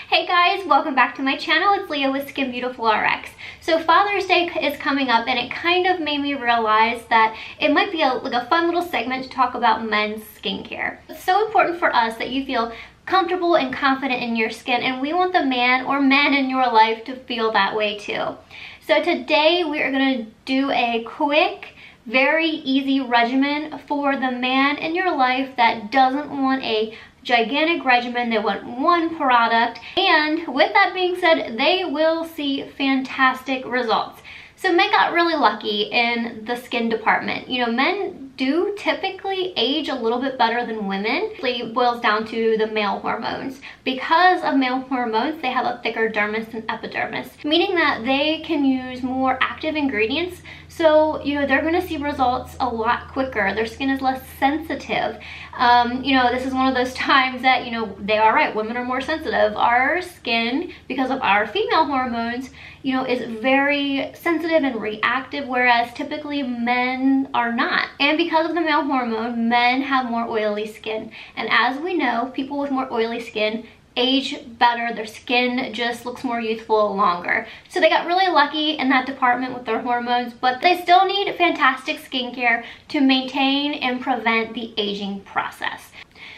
Hey guys, welcome back to my channel. It's Leah with Skin Beautiful RX. So Father's Day is coming up and it kind of made me realize that it might be like a fun little segment to talk about men's skincare. It's so important for us that you feel comfortable and confident in your skin, and we want the man or men in your life to feel that way too. So today we are going to do a quick, very easy regimen for the man in your life that doesn't want a gigantic regimen. They want one product, and with that being said, they will see fantastic results. So men got really lucky in the skin department. You know, men do typically age a little bit better than women. It boils down to the male hormones. Because of male hormones, they have a thicker dermis and epidermis, meaning that they can use more active ingredients. So, you know, they're going to see results a lot quicker. Their skin is less sensitive. You know, this is one of those times that, you know, they are right. Women are more sensitive. Our skin, because of our female hormones, you know, is very sensitive and reactive, whereas typically men are not. And because of the male hormone, men have more oily skin. And as we know, people with more oily skin age better. Their skin just looks more youthful longer. So they got really lucky in that department with their hormones, but they still need fantastic skincare to maintain and prevent the aging process.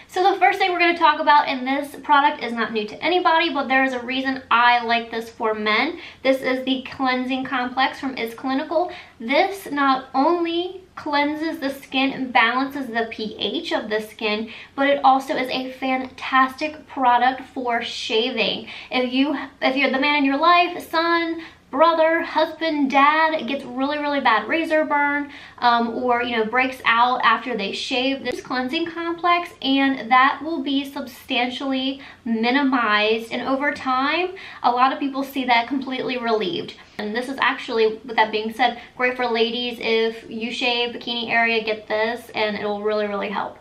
So the first thing we're going to talk about, and this product is not new to anybody, but there is a reason I like this for men. This is the Cleansing Complex from Is Clinical. This not only cleanses the skin and balances the pH of the skin, but it also is a fantastic product for shaving. If you're the man in your life, son, brother, husband, dad gets really bad razor burn, or you know, breaks out after they shave, this cleansing complex, and that will be substantially minimized, and over time a lot of people see that completely relieved. And this is actually, with that being said, great for ladies. If you shave bikini area, get this and it will really help.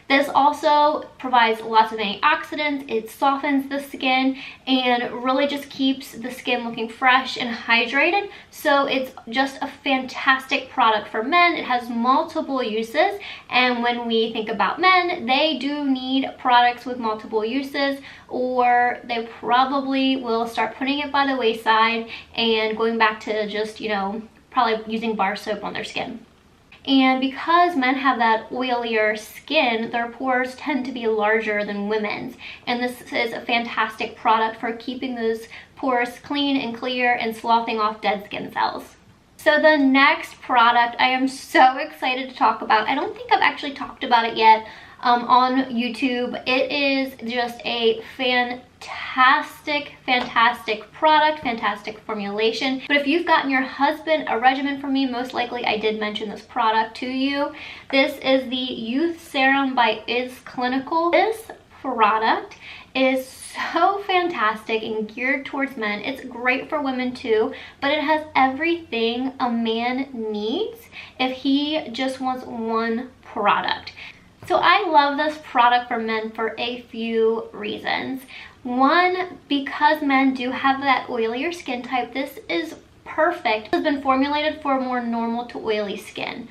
This also provides lots of antioxidants, it softens the skin, and really just keeps the skin looking fresh and hydrated. So it's just a fantastic product for men. It has multiple uses, and when we think about men, they do need products with multiple uses, or they probably will start putting it by the wayside and going back to just, you know, probably using bar soap on their skin. And because men have that oilier skin, their pores tend to be larger than women's. And this is a fantastic product for keeping those pores clean and clear and sloughing off dead skin cells. So the next product I am so excited to talk about. I don't think I've actually talked about it yet on YouTube. It is just a fantastic product, fantastic formulation. But if you've gotten your husband a regimen from me, most likely I did mention this product to you. This is the Youth Serum by Is Clinical. This product is so fantastic and geared towards men. It's great for women too, but it has everything a man needs if he just wants one product. So I love this product for men for a few reasons. One, because men do have that oilier skin type, this is perfect. It has been formulated for more normal to oily skin.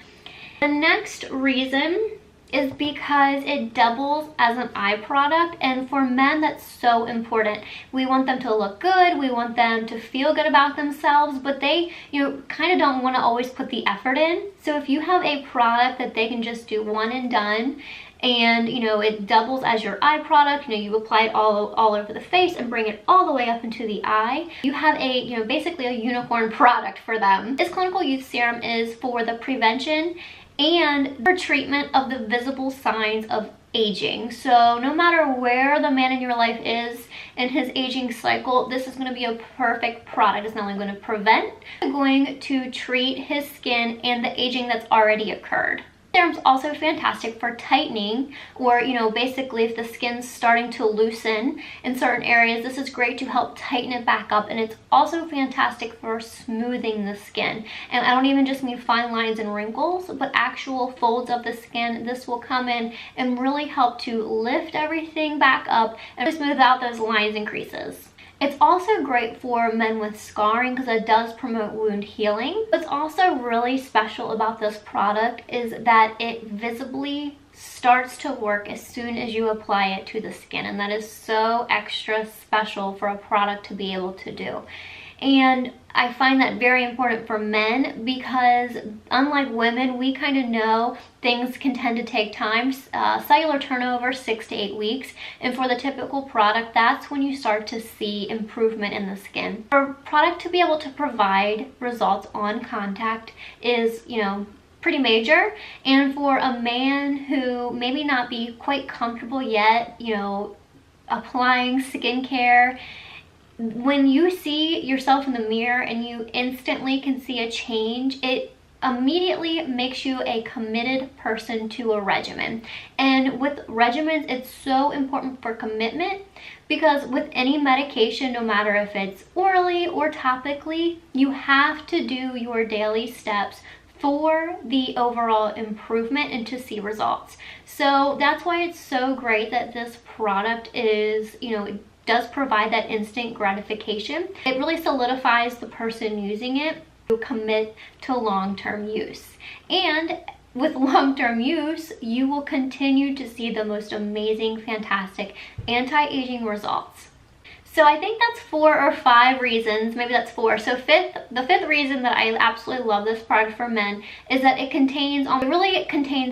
The next reason is because it doubles as an eye product, and for men that's so important. We want them to look good, we want them to feel good about themselves, but they, you know, kind of don't want to always put the effort in. So if you have a product that they can just do one and done, and you know, it doubles as your eye product, you know, you apply it all over the face and bring it all the way up into the eye, you have a, you know, basically a unicorn product for them. This Clinical Youth Serum is for the prevention and for treatment of the visible signs of aging. So no matter where the man in your life is in his aging cycle, this is going to be a perfect product. It's not only going to prevent, it's going to treat his skin and the aging that's already occurred. Serum's also fantastic for tightening, or you know, basically if the skin's starting to loosen in certain areas, this is great to help tighten it back up. And it's also fantastic for smoothing the skin, and I don't even just mean fine lines and wrinkles, but actual folds of the skin. This will come in and really help to lift everything back up and smooth out those lines and creases. It's also great for men with scarring because it does promote wound healing. What's also really special about this product is that it visibly starts to work as soon as you apply it to the skin, and that is so extra special for a product to be able to do. And I find that very important for men because unlike women, we kind of know things can tend to take time. Cellular turnover, 6 to 8 weeks. And for the typical product, that's when you start to see improvement in the skin. For a product to be able to provide results on contact is, you know, pretty major. And for a man who maybe not be quite comfortable yet, you know, applying skincare, when you see yourself in the mirror and you instantly can see a change, it immediately makes you a committed person to a regimen. And with regimens, it's so important for commitment because with any medication, no matter if it's orally or topically, you have to do your daily steps for the overall improvement and to see results. So that's why it's so great that this product is, you know, does provide that instant gratification. It really solidifies the person using it to commit to long-term use. And with long-term use, you will continue to see the most amazing, fantastic anti-aging results. So I think that's 4 or 5 reasons, maybe that's 4. So the fifth reason that I absolutely love this product for men is that it contains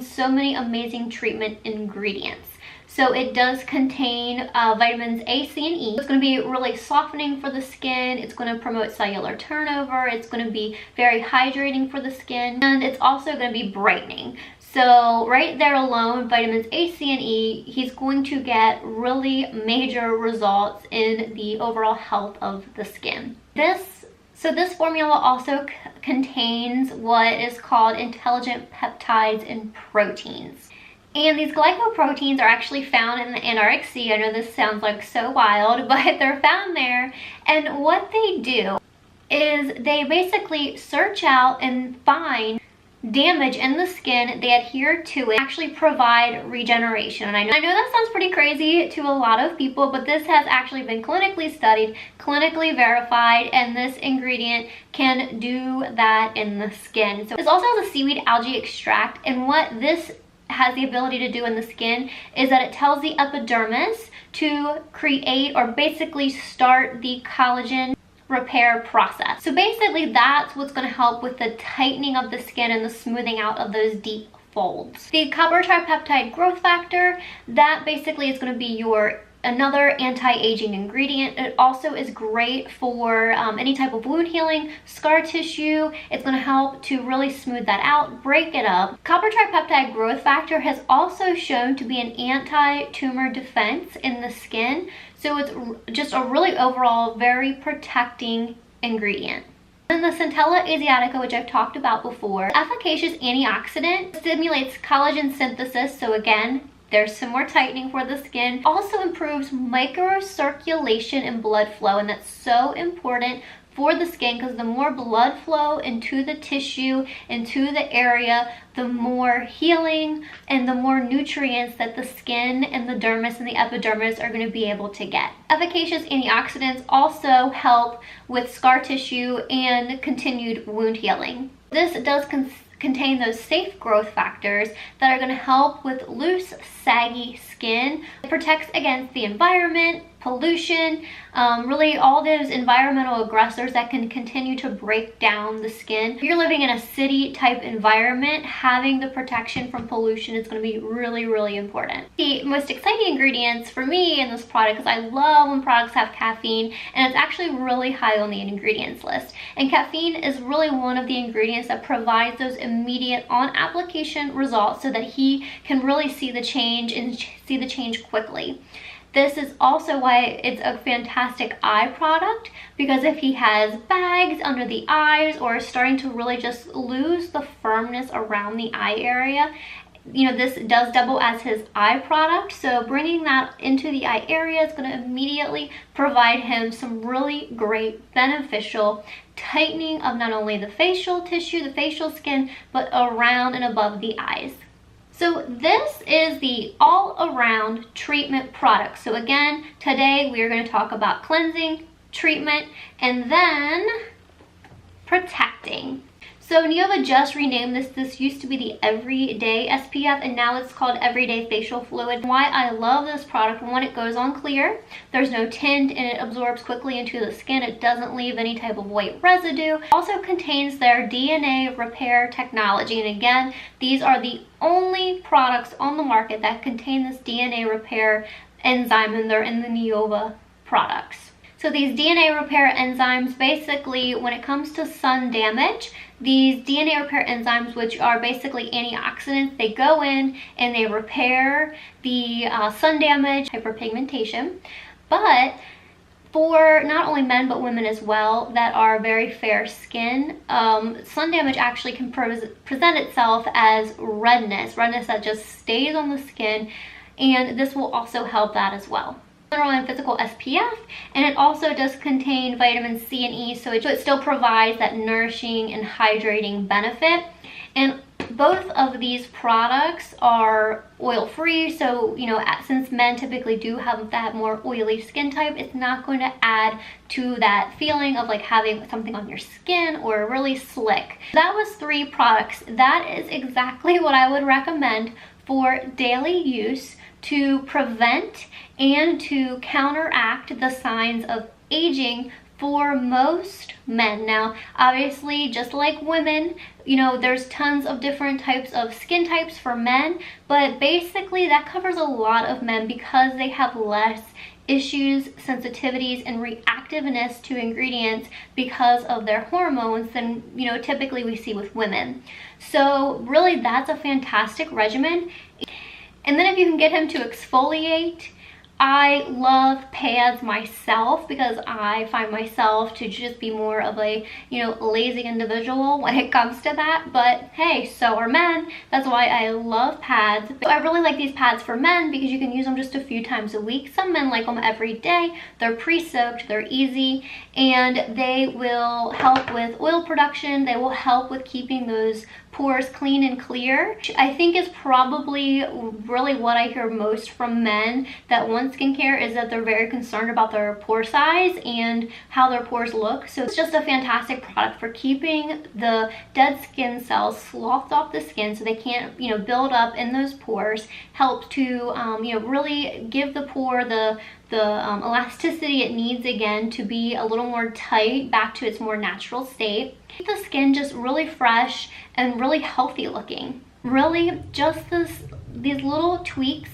so many amazing treatment ingredients. So it does contain vitamins A, C, and E. It's going to be really softening for the skin. It's going to promote cellular turnover. It's going to be very hydrating for the skin. And it's also going to be brightening. So right there alone, vitamins A, C, and E, he's going to get really major results in the overall health of the skin. This formula also contains what is called intelligent peptides and proteins. And these glycoproteins are actually found in the NRXC. I know this sounds like so wild, but they're found there. And what they do is they basically search out and find damage in the skin, they adhere to it, actually provide regeneration. And I know that sounds pretty crazy to a lot of people, but this has actually been clinically studied, clinically verified, and this ingredient can do that in the skin. So this also has a seaweed algae extract, and what this has the ability to do in the skin is that it tells the epidermis to create or basically start the collagen repair process. So basically that's what's going to help with the tightening of the skin and the smoothing out of those deep folds. The copper tripeptide growth factor, that basically is going to be another anti-aging ingredient. It also is great for any type of wound healing, scar tissue. It's going to help to really smooth that out, break it up. Copper tripeptide growth factor has also shown to be an anti-tumor defense in the skin. So it's just a really overall very protecting ingredient. And the Centella asiatica, which I've talked about before, efficacious antioxidant, stimulates collagen synthesis. So again, there's some more tightening for the skin. Also improves microcirculation and blood flow, and that's so important for the skin because the more blood flow into the tissue, into the area, the more healing and the more nutrients that the skin and the dermis and the epidermis are going to be able to get. Efficacious antioxidants also help with scar tissue and continued wound healing. This does contain those safe growth factors that are going to help with loose, saggy skin. It protects against the environment, pollution, really all those environmental aggressors that can continue to break down the skin. If you're living in a city type environment, having the protection from pollution is going to be really, really important. The most exciting ingredients for me in this product, because I love when products have caffeine, and it's actually really high on the ingredients list. And caffeine is really one of the ingredients that provides those immediate on application results so that he can really see the change and see the change quickly. This is also why it's a fantastic eye product, because if he has bags under the eyes or is starting to really just lose the firmness around the eye area, you know, this does double as his eye product. So bringing that into the eye area is going to immediately provide him some really great beneficial tightening of not only the facial tissue, the facial skin, but around and above the eyes. So this is the all-around treatment product. So again, today we are going to talk about cleansing, treatment, and then protecting. So So Neova just renamed this. This used to be the Everyday SPF, and now it's called Everyday Facial Fluid. Why I love this product: one, it goes on clear, there's no tint, and it absorbs quickly into the skin. It doesn't leave any type of white residue. It also contains their DNA repair technology, and again, these are the only products on the market that contain this DNA repair enzyme, and they're in the Neova products. So these DNA repair enzymes, basically when it comes to sun damage, these DNA repair enzymes, which are basically antioxidants, they go in and they repair the sun damage, hyperpigmentation. But for not only men but women as well that are very fair skin, sun damage actually can present itself as redness that just stays on the skin, and this will also help that as well. Mineral and physical SPF, and it also does contain vitamin C and E, so it still provides that nourishing and hydrating benefit. And both of these products are oil-free, so you know, since men typically do have that more oily skin type, it's not going to add to that feeling of like having something on your skin or really slick. That was 3 products. That is exactly what I would recommend for daily use to prevent and to counteract the signs of aging for most men. Now, obviously, just like women, you know, there's tons of different types of skin types for men, but basically that covers a lot of men because they have less issues, sensitivities, and reactiveness to ingredients because of their hormones than, you know, typically we see with women. So really, that's a fantastic regimen. And then if you can get him to exfoliate, I love pads myself because I find myself to just be more of a, you know, lazy individual when it comes to that. But hey, so are men. That's why I love pads. So I really like these pads for men because you can use them just a few times a week. Some men like them every day. They're pre-soaked, they're easy, and they will help with oil production. They will help with keeping those pores clean and clear, which I think is probably really what I hear most from men that want skincare, is that they're very concerned about their pore size and how their pores look. So it's just a fantastic product for keeping the dead skin cells sloughed off the skin so they can't, you know, build up in those pores. Help to you know, really give the pore the elasticity it needs again to be a little more tight, back to its more natural state. Keep the skin just really fresh and really healthy looking. Really, just these little tweaks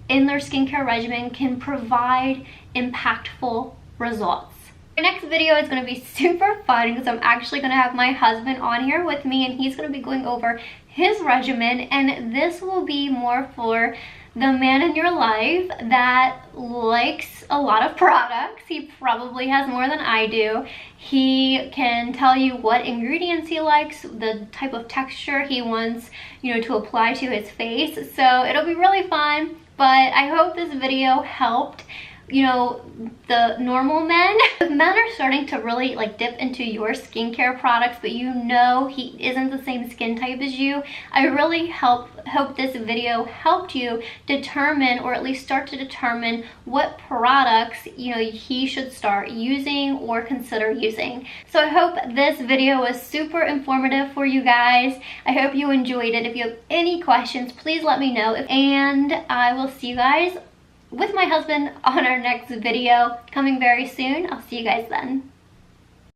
in their skincare regimen can provide impactful results. My next video is going to be super fun because I'm actually going to have my husband on here with me, and he's going to be going over his regimen, and this will be more for the man in your life that likes a lot of products. He probably has more than I do. He can tell you what ingredients he likes, the type of texture he wants, you know, to apply to his face. So it'll be really fun, but I hope this video helped, you know, the normal men. If men are starting to really like dip into your skincare products, but you know he isn't the same skin type as you, I really hope this video helped you determine, or at least start to determine, what products, you know, he should start using or consider using. So I hope this video was super informative for you guys. I hope you enjoyed it. If you have any questions, please let me know, and I will see you guys with my husband on our next video coming very soon. I'll see you guys then.